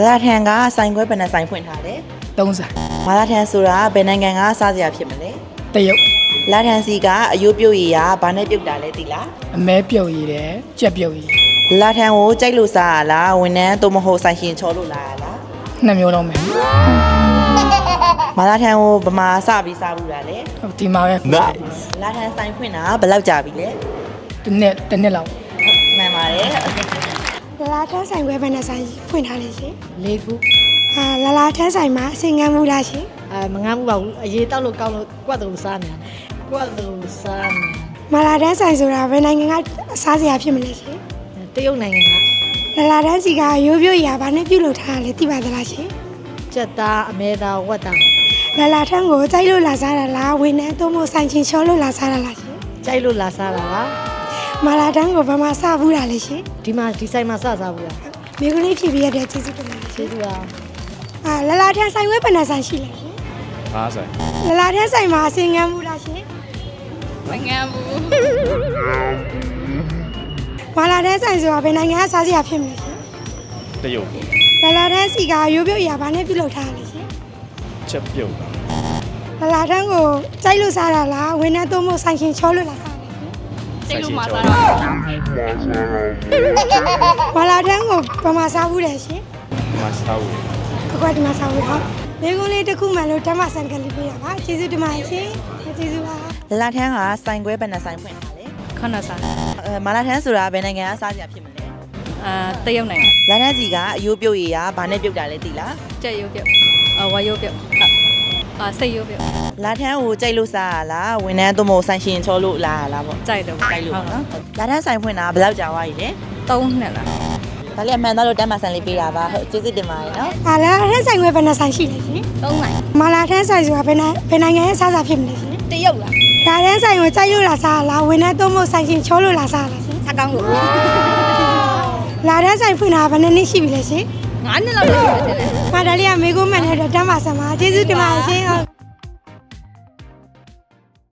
လာထန်ကဆိုင်ခွဲဘယ်နှဆိုင်ဖွင့်ထားလဲ30မာလာထန်ဆိုတာဘယ်နိုင်ငံကစားစရာဖြစ်မလဲတရုတ်လာထန်စီကအယိုးပြုတ်ရည်ကဘာနဲ့ပြုတ်တာလဲသိလားအမဲပြုတ်ရည်တယ်ကြက်ပြုတ်ရည်လာထန်ကိုကြိုက်လို့စားရလားဝန်ထမ်းသို့မဟုတ်ဆိုင်ရှင်ချောလို့လာရလားနှစ်မျိုးလုံးပဲမာလာထန်ကိုဗမာစပြီးစားဘူးတာလေဒီမှာပဲလာထန်ဆိုင်ဖွင့်တာဘယ်လောက်ကြာပြီလဲတစ်နှစ်လောက်မှန်ပါတယ်လာထန်းဆိုင်ခွဲဘယ်နှဆိုင်ဖွင့်ထားလဲရှင်၄ခုလာထန်းဆိုင်မှာအစင်ငန်းမှုလားရှင်မငန်းဘူးပါဘူးအရေးတောက်လို့ကောင်းလို့ကွက်တူစားနေတယ်ကွက်တူစားနေမလာထန်းဆိုင်ဆိုတာဘယ်နိုင်ငံကစားစရာဖြစ်မလဲရှင်တရုတ်နိုင်ငံကလာထန်းစီကရိုးပြိုရာဘာနဲ့ပြုတ်လို့ထားလဲသိပါသလားရှင်ကြက်သားအမဲသားဝက်သားလာထန်းကိုကြိုက်လို့လာစားတာလားဝင်းနဲ့သို့မဟုတ်ဆိုင်ချင်းချောလို့လာစားတာလားရှင်ကြိုက်လို့လာစားတာလားမာလာတန်းကိုဘာမှစဘူးတာလေရှင်ဒီဆိုင်မှာစစားဘူးလားမိကလေးဖြစ်ပြီးရတဲ့ကျေးဇူးတင်ပါတယ်ကျေးဇူးပါလာထန်းဆိုင်ဝဲဘယ်နှဆိုင်ရှိလဲရှင်5ဆိုင်လာထန်းဆိုင်မှာအစင်ငန်းဘူးလားရှင်မငန်းဘူးမာလာထန်းဆိုင်ဆိုတာဘယ်နိုင်ငံကစားစရာဖြစ်မလဲရှင်တရုတ်လာထန်းစီကရိုးပြုတ်ရာဘာနဲ့ပြုတ်လောက်ထားလဲရှင်ချက်ပြုတ်လာထန်းကိုကြိုက်လို့စားတာလားဝင်းနဲ့သို့မဟုတ်ဆိုင်ရှင်ချောလို့လားစိတ်လို့မစားတော့မာလာထန်းကိုဘာမှစားဘူးတယ်ရှင်မစားဘူးအခုကဒီမှာစားဘူးဟုတ်မိကုန်းလေးတစ်ခုမှလို့ဓမ္မစံကလေးပေးရပါကျေးဇူးတင်ပါတယ်ရှင်ကျေးဇူးပါလာထန်းကဆိုင်ခွဲဘယ်နှဆိုင်ဖွင့်ထားလဲ9ဆိုင်မာလာထန်းဆိုတာဘယ်နိုင်ငံကစားစရာဖြစ်မလဲတရုတ်နိုင်ငံလာထန်းစီကအယိုးပြုတ်ရည်ကဘာနဲ့ပြုတ်တာလဲသိလားကြက်ရိုးပြုတ်ဝါရိုးပြုတ်စိတ်ရိုးပြုတ်လာထန်းကိုကြိုက်လို့စားရလားဝန်ထမ်းသို့မဟုတ်ဆိုင်ရှင်ချောလို့လာရလားပေါ့ကြိုက်လို့နော်လာထန်းဆိုင်ဖွင့်တာဘယ်လောက်ကြာသွားပြီလဲ3နှစ်လားဒါလေးအမှန်တော့လို့တမ်းမဆန်လေးပေးတာပါဟုတ်ကျေးဇူးတင်ပါတယ်နော်လာထန်းဆိုင်ခွဲဘယ်နှဆိုင်ရှိလဲရှင်3ဆိုင်မာလာထန်းဆိုင်ဆိုတာဘယ်နိုင်ငံရဲ့စားစာဖြစ်မလဲရှင်တရုတ်လားလာထန်းဆိုင်ကိုကြိုက်လို့လာစားလားဝန်ထမ်းသို့မဟုတ်ဆိုင်ရှင်ချောလို့လာစားလားရှင်စားကောင်းလို့လာထန်းဆိုင်ဖွင့်တာဘယ်နှစ်ရှိပြီလဲရှင်9နှစ်လောက်ရှိပြီတဲ့ဒါလေးကမေကုန်းမှန်တဲ့တမ်းမဆန်ပါကျေးဇူးတင်ပါတယ်ရှင်